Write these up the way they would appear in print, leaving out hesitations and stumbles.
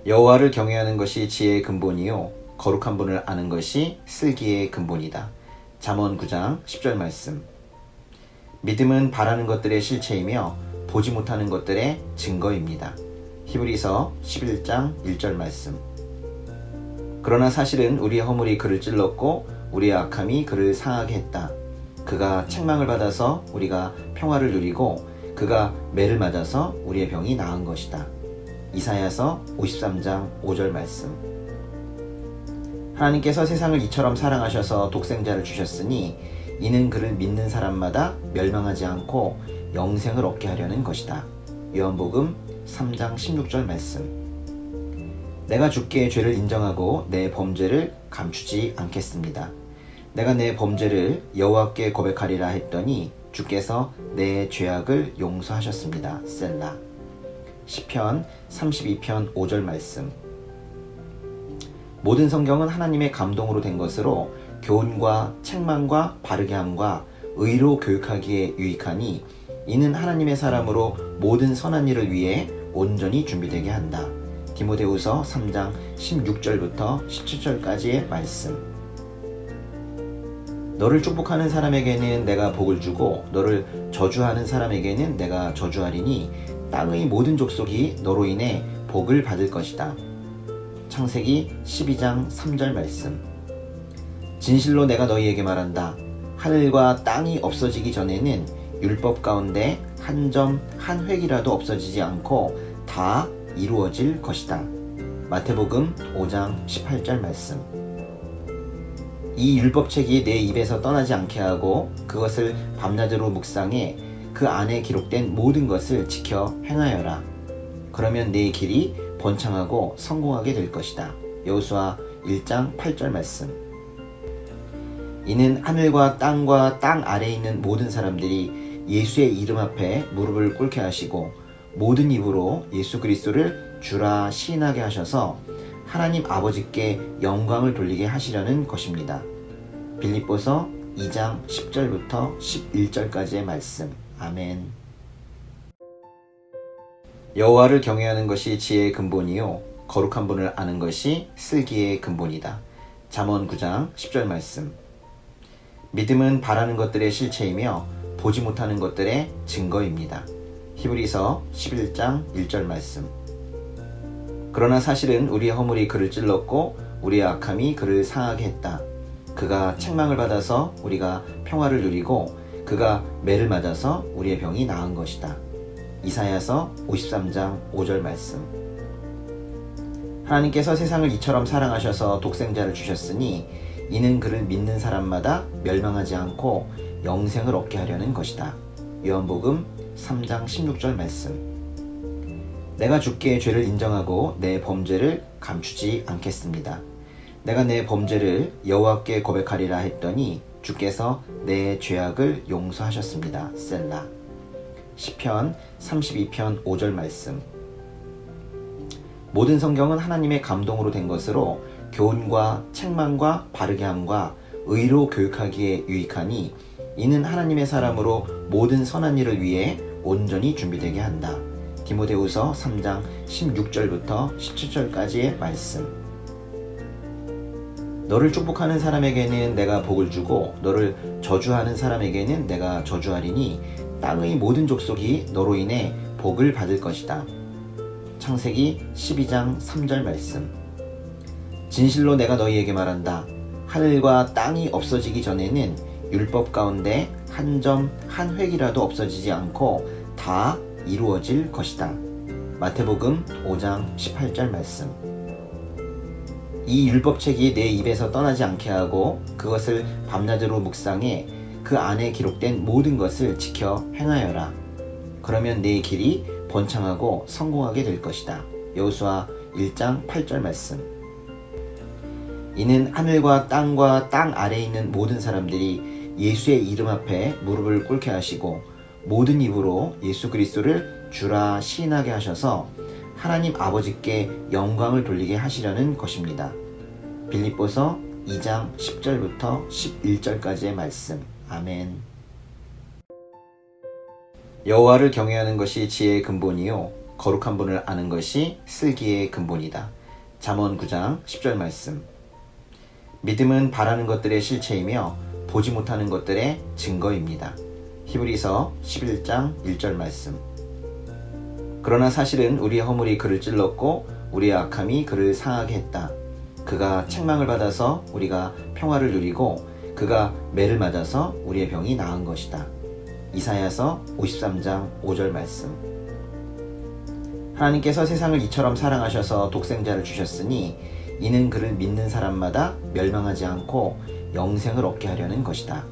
여호와를 경외하는 것이 지혜의 근본이요 거룩한 분을 아는 것이 슬기의 근본이다. 잠언 9장 10절 말씀. 믿음은 바라는 것들의 실체이며 보지 못하는 것들의 증거입니다. 히브리서 11장 1절 말씀. 그러나 사실은 우리의 허물이 그를 찔렀고 우리의 악함이 그를 상하게 했다. 그가 책망을 받아서 우리가 평화를 누리고 그가 매를 맞아서 우리의 병이 나은 것이다. 이사야서 53장 5절 말씀. 하나님께서 세상을 이처럼 사랑하셔서 독생자를 주셨으니 이는 그를 믿는 사람마다 멸망하지 않고 영생을 얻게 하려는 것이다. 요한복음 3장 16절 말씀. 내가 주께 죄를 인정하고 내 범죄를 감추지 않겠습니다. 내가 내 범죄를 여호와께 고백하리라 했더니 주께서 내 죄악을 용서하셨습니다. 셀라. 시편 32편 5절 말씀. 모든 성경은 하나님의 감동으로 된 것으로 교훈과 책망과 바르게 함과 의로 교육하기에 유익하니 이는 하나님의 사람으로 모든 선한 일을 위해 온전히 준비되게 한다. 디모데후서 3장 16절부터 17절까지의 말씀. 너를 축복하는 사람에게는 내가 복을 주고 너를 저주하는 사람에게는 내가 저주하리니 땅의 모든 족속이 너로 인해 복을 받을 것이다. 창세기 12장 3절 말씀. 진실로 내가 너희에게 말한다. 하늘과 땅이 없어지기 전에는 율법 가운데 한 점 한 획이라도 없어지지 않고 다 이루어질 것이다. 마태복음 5장 18절 말씀. 이 율법책이 내 입에서 떠나지 않게 하고 그것을 밤낮으로 묵상해 그 안에 기록된 모든 것을 지켜 행하여라. 그러면 네 길이 번창하고 성공하게 될 것이다. 여호수아 1장 8절 말씀. 이는 하늘과 땅 아래에 있는 모든 사람들이 예수의 이름 앞에 무릎을 꿇게 하시고 모든 입으로 예수 그리스도를 주라 시인하게 하셔서 하나님 아버지께 영광을 돌리게 하시려는 것입니다. 빌립보서 2장 10절부터 11절까지의 말씀. 아멘. 여호와를 경외하는 것이 지혜의 근본이요 거룩한 분을 아는 것이 슬기의 근본이다. 잠언 9장 10절 말씀. 믿음은 바라는 것들의 실체이며 보지 못하는 것들의 증거입니다. 히브리서 11장 1절 말씀. 그러나 사실은 우리의 허물이 그를 찔렀고 우리의 악함이 그를 상하게 했다. 그가 책망을 받아서 우리가 평화를 누리고 그가 매를 맞아서 우리의 병이 나은 것이다. 이사야서 53장 5절 말씀. 하나님께서 세상을 이처럼 사랑하셔서 독생자를 주셨으니 이는 그를 믿는 사람마다 멸망하지 않고 영생을 얻게 하려는 것이다. 요한복음 3장 16절 말씀. 내가 주께 죄를 인정하고 내 범죄를 감추지 않겠습니다. 내가 내 범죄를 여호와께 고백하리라 했더니 주께서 내 죄악을 용서하셨습니다. 셀라. 시편 32편 5절 말씀. 모든 성경은 하나님의 감동으로 된 것으로 교훈과 책망과 바르게 함과 의로 교육하기에 유익하니 이는 하나님의 사람으로 모든 선한 일을 위해 온전히 준비되게 한다. 디모데후서 3장 16절부터 17절까지의 말씀. 너를 축복하는 사람에게는 내가 복을 주고 너를 저주하는 사람에게는 내가 저주하리니 땅의 모든 족속이 너로 인해 복을 받을 것이다. 창세기 12장 3절 말씀. 진실로 내가 너희에게 말한다. 하늘과 땅이 없어지기 전에는 율법 가운데 한 점 한 획이라도 없어지지 않고 다 이루어질 것이다. 마태복음 5장 18절 말씀. 이 율법책이 내 입에서 떠나지 않게 하고 그것을 밤낮으로 묵상해 그 안에 기록된 모든 것을 지켜 행하여라. 그러면 네 길이 번창하고 성공하게 될 것이다. 여호수아 1장 8절 말씀. 이는 하늘과 땅 아래에 있는 모든 사람들이 예수의 이름 앞에 무릎을 꿇게 하시고 모든 입으로 예수 그리스도를 주라 시인하게 하셔서 하나님 아버지께 영광을 돌리게 하시려는 것입니다. 빌립보서 2장 10절부터 11절까지의 말씀. 아멘. 여호와를 경외하는 것이 지혜의 근본이요 거룩한 분을 아는 것이 슬기의 근본이다. 잠언 9장 10절 말씀. 믿음은 바라는 것들의 실체이며 보지 못하는 것들의 증거입니다. 히브리서 11장 1절 말씀. 그러나 사실은 우리의 허물이 그를 찔렀고 우리의 악함이 그를 상하게 했다. 그가 책망을 받아서 우리가 평화를 누리고 그가 매를 맞아서 우리의 병이 나은 것이다. 이사야서 53장 5절 말씀. 하나님께서 세상을 이처럼 사랑하셔서 독생자를 주셨으니 이는 그를 믿는 사람마다 멸망하지 않고 영생을 얻게 하려는 것이다.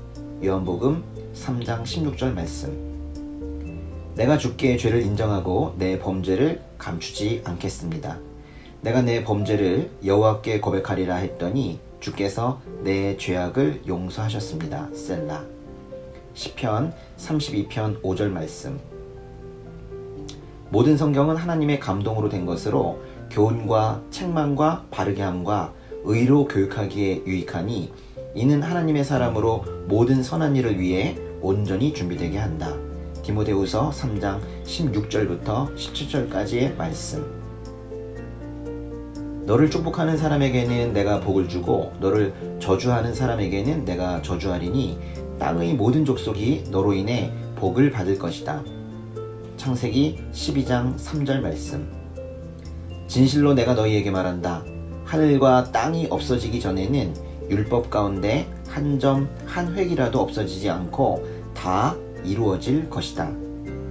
요한복음 3장 16절 말씀. 내가 주께 죄를 인정하고 내 범죄를 감추지 않겠습니다. 내가 내 범죄를 여호와께 고백하리라 했더니 주께서 내 죄악을 용서하셨습니다. 셀라. 시편 32편 5절 말씀. 모든 성경은 하나님의 감동으로 된 것으로 교훈과 책망과 바르게 함과 의로 교육하기에 유익하니 이는 하나님의 사람으로 모든 선한 일을 위해 온전히 준비되게 한다. 디모데후서 3장 16절부터 17절까지의 말씀. 너를 축복하는 사람에게는 내가 복을 주고 너를 저주하는 사람에게는 내가 저주하리니 땅의 모든 족속이 너로 인해 복을 받을 것이다. 창세기 12장 3절 말씀. 진실로 내가 너희에게 말한다. 하늘과 땅이 없어지기 전에는 율법 가운데 한 점 한 획이라도 없어지지 않고 다 이루어질 것이다.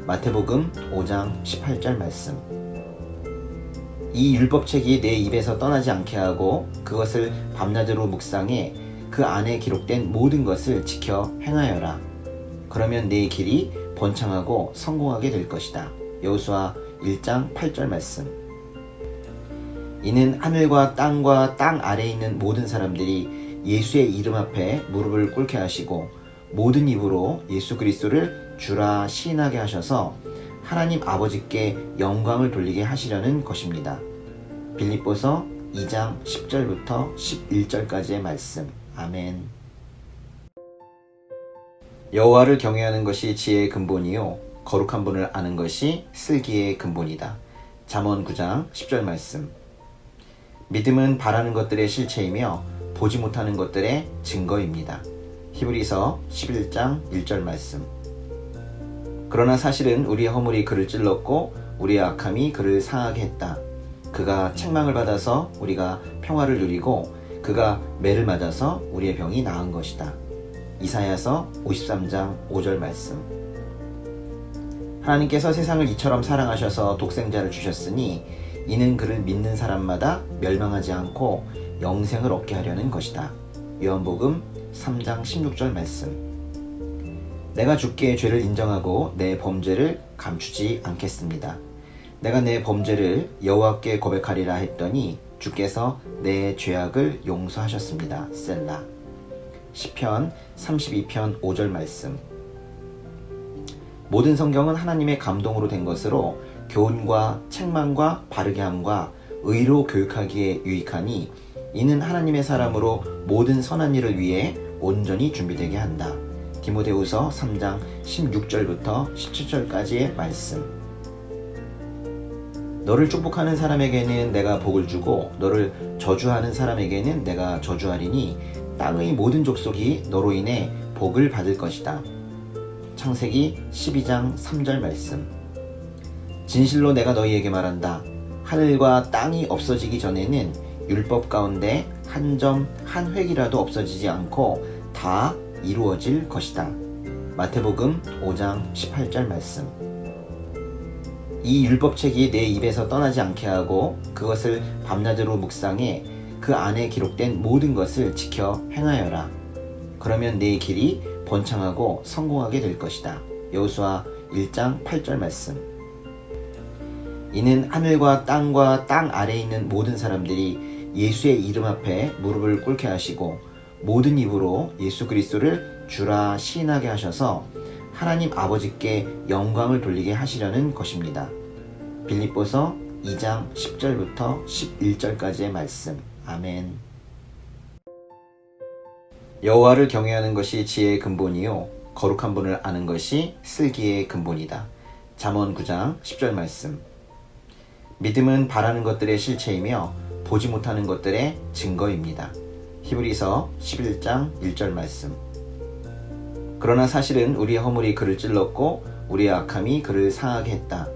마태복음 5장 18절 말씀. 이 율법책이 내 입에서 떠나지 않게 하고 그것을 밤낮으로 묵상해 그 안에 기록된 모든 것을 지켜 행하여라. 그러면 네 길이 번창하고 성공하게 될 것이다. 여호수아 1장 8절 말씀. 이는 하늘과 땅 아래에 있는 모든 사람들이 예수의 이름 앞에 무릎을 꿇게 하시고 모든 입으로 예수 그리스도를 주라 시인하게 하셔서 하나님 아버지께 영광을 돌리게 하시려는 것입니다. 빌립보서 2장 10절부터 11절까지의 말씀. 아멘. 여호와를 경외하는 것이 지혜의 근본이요 거룩한 분을 아는 것이 슬기의 근본이다. 잠언 9장 10절 말씀. 믿음은 바라는 것들의 실체이며 보지 못하는 것들의 증거입니다. 히브리서 11장 1절 말씀. 그러나 사실은 우리의 허물이 그를 찔렀고 우리의 악함이 그를 상하게 했다. 그가 책망을 받아서 우리가 평화를 누리고 그가 매를 맞아서 우리의 병이 나은 것이다. 이사야서 53장 5절 말씀. 하나님께서 세상을 이처럼 사랑하셔서 독생자를 주셨으니 이는 그를 믿는 사람마다 멸망하지 않고 영생을 얻게 하려는 것이다. 요한복음 3장 16절 말씀. 내가 주께 죄를 인정하고 내 범죄를 감추지 않겠습니다. 내가 내 범죄를 여호와께 고백하리라 했더니 주께서 내 죄악을 용서하셨습니다. 셀라. 시편 32편 5절 말씀. 모든 성경은 하나님의 감동으로 된 것으로 교훈과 책망과 바르게 함과 의로 교육하기에 유익하니 이는 하나님의 사람으로 모든 선한 일을 위해 온전히 준비되게 한다. 디모데후서 3장 16절부터 17절까지의 말씀. 너를 축복하는 사람에게는 내가 복을 주고 너를 저주하는 사람에게는 내가 저주하리니 땅의 모든 족속이 너로 인해 복을 받을 것이다. 창세기 12장 3절 말씀. 진실로 내가 너희에게 말한다. 하늘과 땅이 없어지기 전에는 율법 가운데 한 점 한 획이라도 없어지지 않고 다 이루어질 것이다. 마태복음 5장 18절 말씀. 이 율법책이 내 입에서 떠나지 않게 하고 그것을 밤낮으로 묵상해 그 안에 기록된 모든 것을 지켜 행하여라. 그러면 네 길이 번창하고 성공하게 될 것이다. 여호수아 1장 8절 말씀. 이는 하늘과 땅 아래에 있는 모든 사람들이 예수의 이름 앞에 무릎을 꿇게 하시고 모든 입으로 예수 그리스도를 주라 시인하게 하셔서 하나님 아버지께 영광을 돌리게 하시려는 것입니다. 빌립보서 2장 10절부터 11절까지의 말씀. 아멘. 여호와를 경외하는 것이 지혜의 근본이요 거룩한 분을 아는 것이 슬기의 근본이다. 잠언 9장 10절 말씀. 믿음은 바라는 것들의 실체이며 보지 못하는 것들의 증거입니다. 히브리서 11장 1절 말씀. 그러나 사실은 우리의 허물이 그를 찔렀고 우리의 악함이 그를 상하게 했다.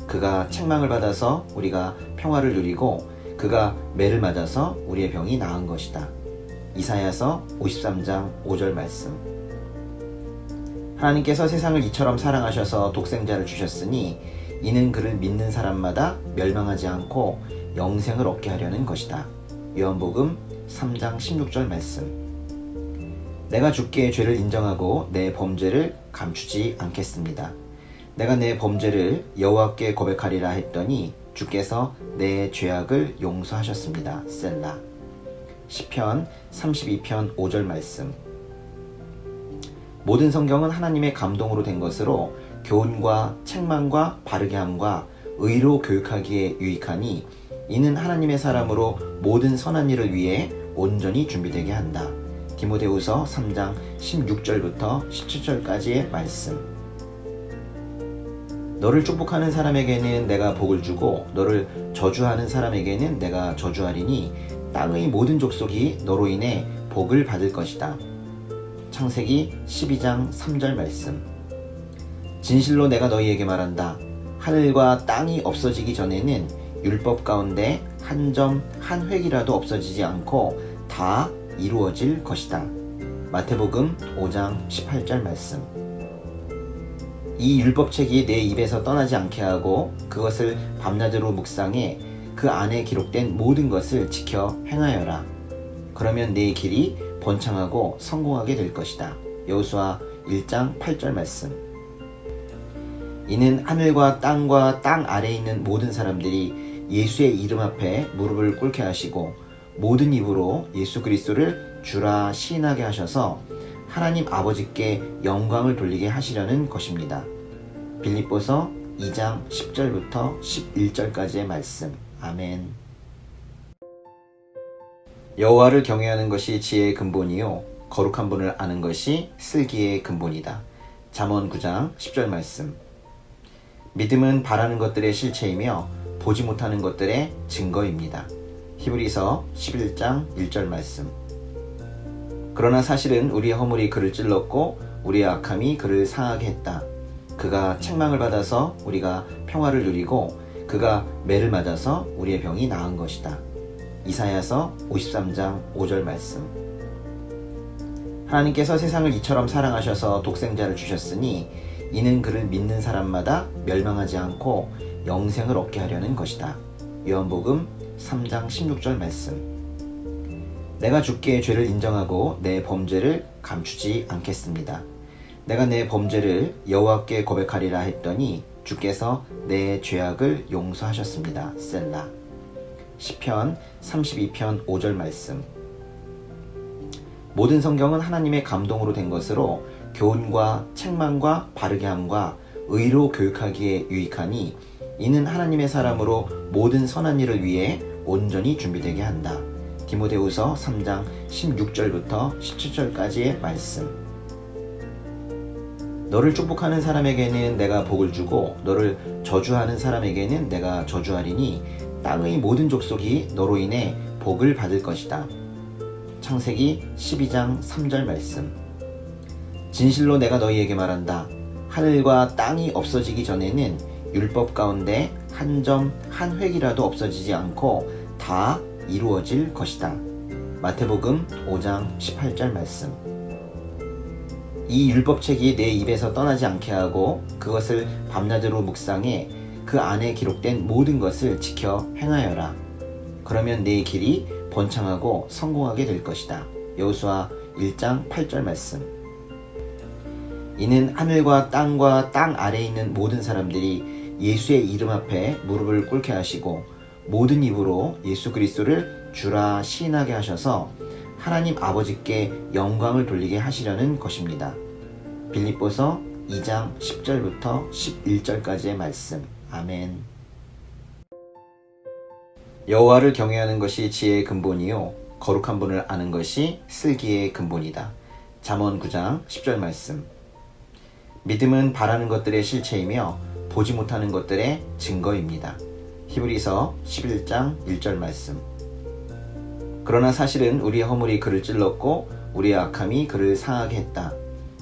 그가 책망을 받아서 우리가 평화를 누리고 그가 매를 맞아서 우리의 병이 나은 것이다. 이사야서 53장 5절 말씀. 하나님께서 세상을 이처럼 사랑하셔서 독생자를 주셨으니 이는 그를 믿는 사람마다 멸망하지 않고 영생을 얻게 하려는 것이다. 요한복음 3장 16절 말씀. 내가 주께 죄를 인정하고 내 범죄를 감추지 않겠습니다. 내가 내 범죄를 여호와께 고백하리라 했더니 주께서 내 죄악을 용서하셨습니다. 셀라. 시편 32편 5절 말씀. 모든 성경은 하나님의 감동으로 된 것으로 교훈과 책망과 바르게 함과 의로 교육하기에 유익하니 이는 하나님의 사람으로 모든 선한 일을 위해 온전히 준비되게 한다. 디모데후서 3장 16절부터 17절까지의 말씀. 너를 축복하는 사람에게는 내가 복을 주고 너를 저주하는 사람에게는 내가 저주하리니 땅의 모든 족속이 너로 인해 복을 받을 것이다. 창세기 12장 3절 말씀. 진실로 내가 너희에게 말한다. 하늘과 땅이 없어지기 전에는 율법 가운데 한 점 한 획이라도 없어지지 않고 다 이루어질 것이다. 마태복음 5장 18절 말씀. 이 율법책이 내 입에서 떠나지 않게 하고 그것을 밤낮으로 묵상해 그 안에 기록된 모든 것을 지켜 행하여라. 그러면 네 길이 번창하고 성공하게 될 것이다. 여호수아 1장 8절 말씀. 이는 하늘과 땅 아래에 있는 모든 사람들이 예수의 이름 앞에 무릎을 꿇게 하시고 모든 입으로 예수 그리스도를 주라 시인하게 하셔서 하나님 아버지께 영광을 돌리게 하시려는 것입니다. 빌립보서 2장 10절부터 11절까지의 말씀. 아멘. 여호와를 경외하는 것이 지혜의 근본이요 거룩한 분을 아는 것이 슬기의 근본이다. 잠언 9장 10절 말씀. 믿음은 바라는 것들의 실체이며 보지 못하는 것들의 증거입니다. 히브리서 11장 1절 말씀. 그러나 사실은 우리의 허물이 그를 찔렀고 우리의 악함이 그를 상하게 했다. 그가 책망을 받아서 우리가 평화를 누리고 그가 매를 맞아서 우리의 병이 나은 것이다. 이사야서 53장 5절 말씀. 하나님께서 세상을 이처럼 사랑하셔서 독생자를 주셨으니 이는 그를 믿는 사람마다 멸망하지 않고 영생을 얻게 하려는 것이다. 요한복음 3장 16절 말씀. 내가 주께 죄를 인정하고 내 범죄를 감추지 않겠습니다. 내가 내 범죄를 여호와께 고백하리라 했더니 주께서 내 죄악을 용서하셨습니다. 셀라. 시편 32편 5절 말씀. 모든 성경은 하나님의 감동으로 된 것으로 교훈과 책망과 바르게 함과 의로 교육하기에 유익하니 이는 하나님의 사람으로 모든 선한 일을 위해 온전히 준비되게 한다. 디모데후서 3장 16절부터 17절까지의 말씀. 너를 축복하는 사람에게는 내가 복을 주고 너를 저주하는 사람에게는 내가 저주하리니 땅의 모든 족속이 너로 인해 복을 받을 것이다. 창세기 12장 3절 말씀. 진실로 내가 너희에게 말한다. 하늘과 땅이 없어지기 전에는 율법 가운데 한 점 한 획이라도 없어지지 않고 다 이루어질 것이다. 마태복음 5장 18절 말씀. 이 율법책이 내 입에서 떠나지 않게 하고 그것을 밤낮으로 묵상해 그 안에 기록된 모든 것을 지켜 행하여라. 그러면 네 길이 번창하고 성공하게 될 것이다. 여호수아 1장 8절 말씀. 이는 하늘과 땅 아래에 있는 모든 사람들이 예수의 이름 앞에 무릎을 꿇게 하시고 모든 입으로 예수 그리스도를 주라 시인하게 하셔서 하나님 아버지께 영광을 돌리게 하시려는 것입니다. 빌립보서 2장 10절부터 11절까지의 말씀. 아멘. 여호와를 경외하는 것이 지혜의 근본이요 거룩한 분을 아는 것이 슬기의 근본이다. 잠언 9장 10절 말씀. 믿음은 바라는 것들의 실체이며 보지 못하는 것들의 증거입니다. 히브리서 11장 1절 말씀. 그러나 사실은 우리의 허물이 그를 찔렀고 우리의 악함이 그를 상하게 했다.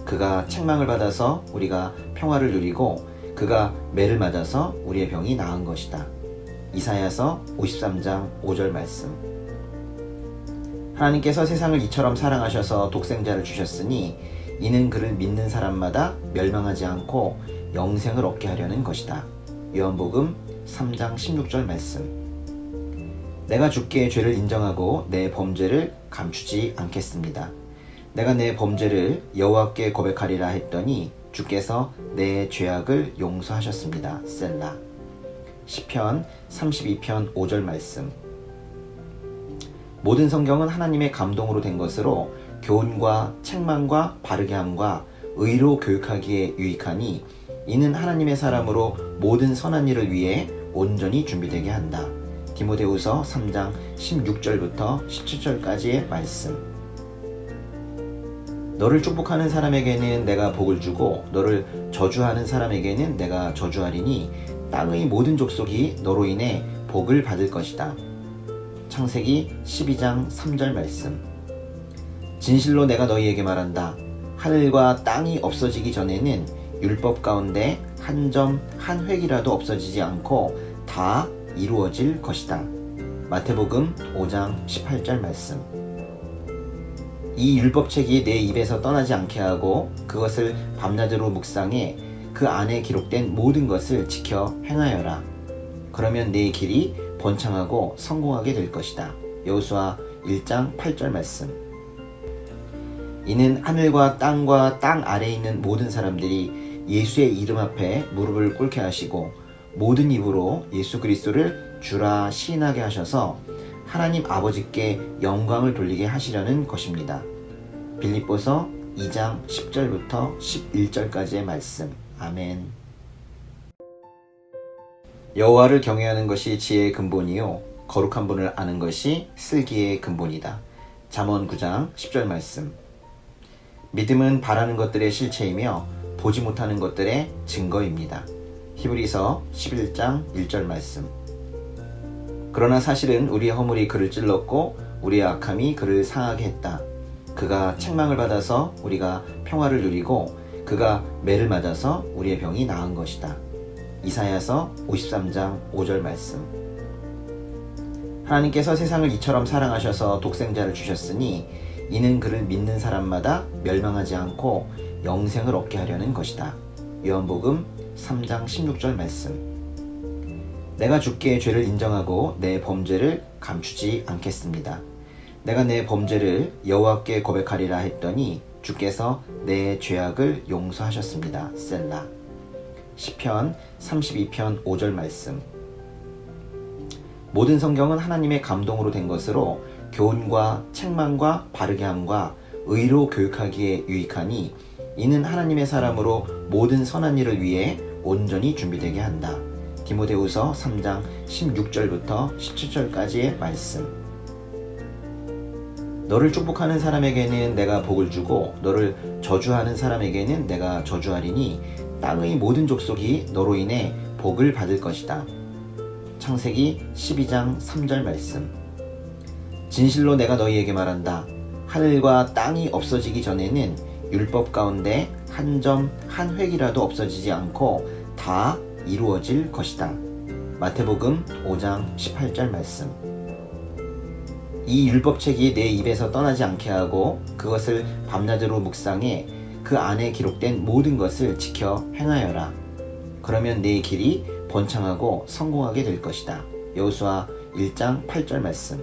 그가 책망을 받아서 우리가 평화를 누리고 그가 매를 맞아서 우리의 병이 나은 것이다. 이사야서 53장 5절 말씀. 하나님께서 세상을 이처럼 사랑하셔서 독생자를 주셨으니 이는 그를 믿는 사람마다 멸망하지 않고 영생을 얻게 하려는 것이다. 요한복음 3장 16절 말씀. 내가 주께 죄를 인정하고 내 범죄를 감추지 않겠습니다. 내가 내 범죄를 여호와께 고백하리라 했더니 주께서 내 죄악을 용서하셨습니다. 셀라. 시편 32편 5절 말씀. 모든 성경은 하나님의 감동으로 된 것으로 교훈과 책망과 바르게 함과 의로 교육하기에 유익하니 이는 하나님의 사람으로 모든 선한 일을 위해 온전히 준비되게 한다. 디모데후서 3장 16절부터 17절까지의 말씀. 너를 축복하는 사람에게는 내가 복을 주고 너를 저주하는 사람에게는 내가 저주하리니 땅의 모든 족속이 너로 인해 복을 받을 것이다. 창세기 12장 3절 말씀. 진실로 내가 너희에게 말한다. 하늘과 땅이 없어지기 전에는 율법 가운데 한 점 한 획이라도 없어지지 않고 다 이루어질 것이다. 마태복음 5장 18절 말씀. 이 율법책이 내 입에서 떠나지 않게 하고 그것을 밤낮으로 묵상해 그 안에 기록된 모든 것을 지켜 행하여라. 그러면 내 길이 번창하고 성공하게 될 것이다. 여호수아 1장 8절 말씀. 이는 하늘과 땅 아래에 있는 모든 사람들이 예수의 이름 앞에 무릎을 꿇게 하시고 모든 입으로 예수 그리스도를 주라 시인하게 하셔서 하나님 아버지께 영광을 돌리게 하시려는 것입니다. 빌립보서 2장 10절부터 11절까지의 말씀. 아멘. 여호와를 경외하는 것이 지혜의 근본이요 거룩한 분을 아는 것이 슬기의 근본이다. 잠언 9장 10절 말씀. 믿음은 바라는 것들의 실체이며 보지 못하는 것들의 증거입니다. 히브리서 11장 1절 말씀. 그러나 사실은 우리의 허물이 그를 찔렀고 우리의 악함이 그를 상하게 했다. 그가 책망을 받아서 우리가 평화를 누리고 그가 매를 맞아서 우리의 병이 나은 것이다. 이사야서 53장 5절 말씀. 하나님께서 세상을 이처럼 사랑하셔서 독생자를 주셨으니 이는 그를 믿는 사람마다 멸망하지 않고 영생을 얻게 하려는 것이다. 요한복음 3장 16절 말씀. 내가 주께 죄를 인정하고 내 범죄를 감추지 않겠습니다. 내가 내 범죄를 여호와께 고백하리라 했더니 주께서 내 죄악을 용서하셨습니다. 셀라. 시편 32편 5절 말씀. 모든 성경은 하나님의 감동으로 된 것으로 교훈과 책망과 바르게 함과 의로 교육하기에 유익하니 이는 하나님의 사람으로 모든 선한 일을 위해 온전히 준비되게 한다. 디모데후서 3장 16절부터 17절까지의 말씀. 너를 축복하는 사람에게는 내가 복을 주고 너를 저주하는 사람에게는 내가 저주하리니 땅의 모든 족속이 너로 인해 복을 받을 것이다. 창세기 12장 3절 말씀. 진실로 내가 너희에게 말한다. 하늘과 땅이 없어지기 전에는 율법 가운데 한 점 한 획이라도 없어지지 않고 다 이루어질 것이다. 마태복음 5장 18절 말씀. 이 율법책이 내 입에서 떠나지 않게 하고 그것을 밤낮으로 묵상해 그 안에 기록된 모든 것을 지켜 행하여라. 그러면 내 길이 번창하고 성공하게 될 것이다. 여호수아 1장 8절 말씀.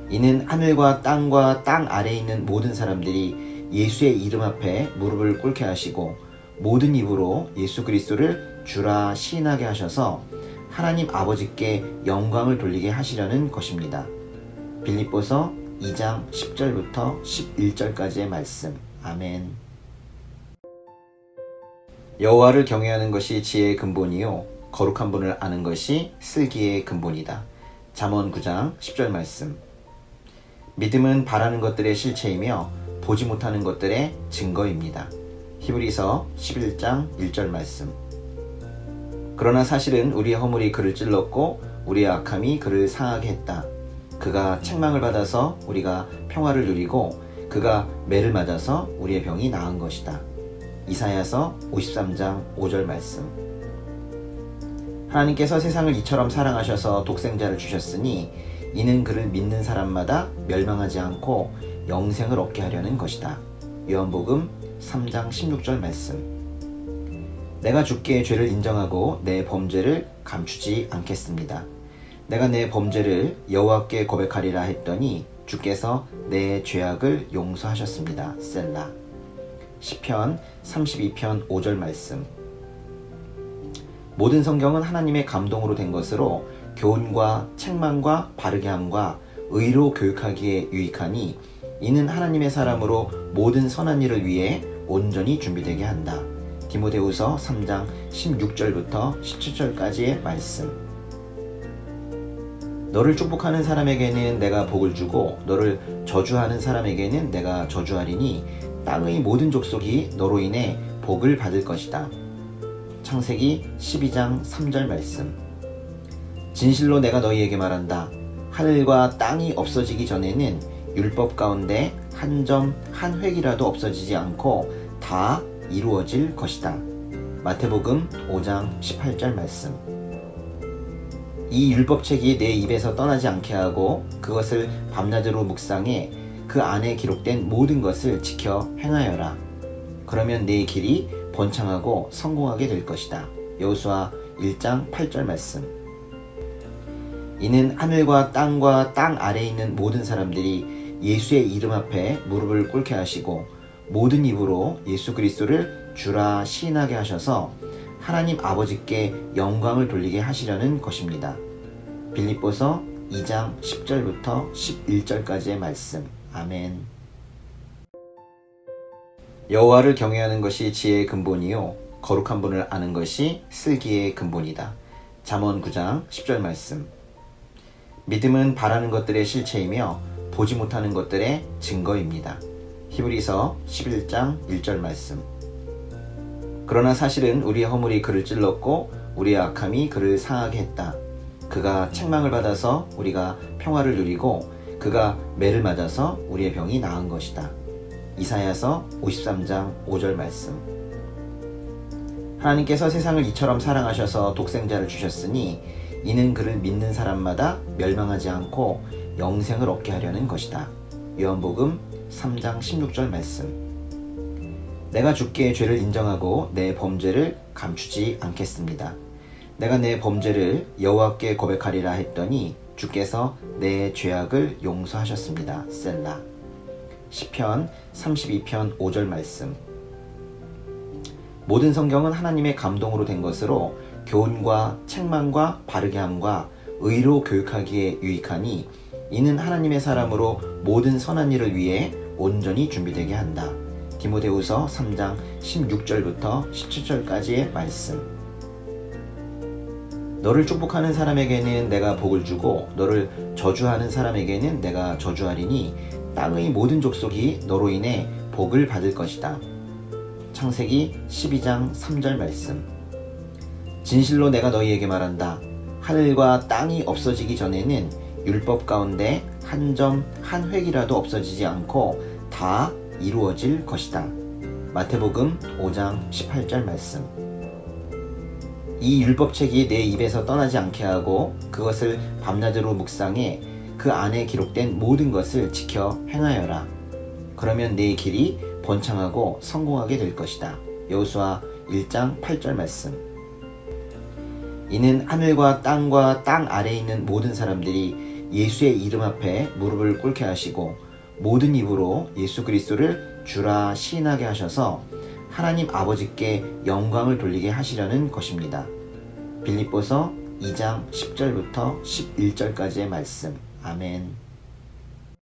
이는 하늘과 땅 아래에 있는 모든 사람들이 예수의 이름 앞에 무릎을 꿇게 하시고 모든 입으로 예수 그리스도를 주라 시인하게 하셔서 하나님 아버지께 영광을 돌리게 하시려는 것입니다. 빌립보서 2장 10절부터 11절까지의 말씀. 아멘. 여호와를 경외하는 것이 지혜의 근본이요 거룩한 분을 아는 것이 슬기의 근본이다. 잠언 9장 10절 말씀. 믿음은 바라는 것들의 실체이며 보지 못하는 것들의 증거입니다. 히브리서 11장 1절 말씀. 그러나 사실은 우리의 허물이 그를 찔렀고 우리의 악함이 그를 상하게 했다. 그가 책망을 받아서 우리가 평화를 누리고 그가 매를 맞아서 우리의 병이 나은 것이다. 이사야서 53장 5절 말씀. 하나님께서 세상을 이처럼 사랑하셔서 독생자를 주셨으니 이는 그를 믿는 사람마다 멸망하지 않고 영생을 얻게 하려는 것이다. 요한복음 3장 16절 말씀. 내가 주께 죄를 인정하고 내 범죄를 감추지 않겠습니다. 내가 내 범죄를 여호와께 고백하리라 했더니 주께서 내 죄악을 용서하셨습니다. 셀라. 시편 32편 5절 말씀. 모든 성경은 하나님의 감동으로 된 것으로 교훈과 책망과 바르게 함과 의로 교육하기에 유익하니 이는 하나님의 사람으로 모든 선한 일을 위해 온전히 준비되게 한다. 디모데후서 3장 16절부터 17절까지의 말씀. 너를 축복하는 사람에게는 내가 복을 주고 너를 저주하는 사람에게는 내가 저주하리니 땅의 모든 족속이 너로 인해 복을 받을 것이다. 창세기 12장 3절 말씀. 진실로 내가 너희에게 말한다. 하늘과 땅이 없어지기 전에는 율법 가운데 한 점 한 획이라도 없어지지 않고 다 이루어질 것이다. 마태복음 5장 18절 말씀. 이 율법책이 내 입에서 떠나지 않게 하고 그것을 밤낮으로 묵상해 그 안에 기록된 모든 것을 지켜 행하여라. 그러면 내 길이 번창하고 성공하게 될 것이다. 여호수아 1장 8절 말씀. 이는 하늘과 땅 아래에 있는 모든 사람들이 예수의 이름 앞에 무릎을 꿇게 하시고 모든 입으로 예수 그리스도를 주라 시인하게 하셔서 하나님 아버지께 영광을 돌리게 하시려는 것입니다. 빌립보서 2장 10절부터 11절까지의 말씀. 아멘. 여호와를 경외하는 것이 지혜의 근본이요 거룩한 분을 아는 것이 슬기의 근본이다. 잠언 9장 10절 말씀. 믿음은 바라는 것들의 실체이며 보지 못하는 것들의 증거입니다. 히브리서 11장 1절 말씀. 그러나 사실은 우리의 허물이 그를 찔렀고 우리의 악함이 그를 상하게 했다. 그가 책망을 받아서 우리가 평화를 누리고 그가 매를 맞아서 우리의 병이 나은 것이다. 이사야서 53장 5절 말씀. 하나님께서 세상을 이처럼 사랑하셔서 독생자를 주셨으니 이는 그를 믿는 사람마다 멸망하지 않고 영생을 얻게 하려는 것이다. 요한복음 3장 16절 말씀. 내가 주께 죄를 인정하고 내 범죄를 감추지 않겠습니다. 내가 내 범죄를 여호와께 고백하리라 했더니 주께서 내 죄악을 용서하셨습니다. 셀라. 시편 32편 5절 말씀. 모든 성경은 하나님의 감동으로 된 것으로 교훈과 책망과 바르게 함과 의로 교육하기에 유익하니 이는 하나님의 사람으로 모든 선한 일을 위해 온전히 준비되게 한다. 디모데후서 3장 16절부터 17절까지의 말씀. 너를 축복하는 사람에게는 내가 복을 주고 너를 저주하는 사람에게는 내가 저주하리니 땅의 모든 족속이 너로 인해 복을 받을 것이다. 창세기 12장 3절 말씀. 진실로 내가 너희에게 말한다. 하늘과 땅이 없어지기 전에는 율법 가운데 한 점 한 획이라도 없어지지 않고 다 이루어질 것이다. 마태복음 5장 18절 말씀. 이 율법책이 내 입에서 떠나지 않게 하고 그것을 밤낮으로 묵상해 그 안에 기록된 모든 것을 지켜 행하여라. 그러면 내 길이 번창하고 성공하게 될 것이다. 여호수아 1장 8절 말씀. 이는 하늘과 땅 아래에 있는 모든 사람들이 예수의 이름 앞에 무릎을 꿇게 하시고 모든 입으로 예수 그리스도를 주라 시인하게 하셔서 하나님 아버지께 영광을 돌리게 하시려는 것입니다. 빌립보서 2장 10절부터 11절까지의 말씀. 아멘.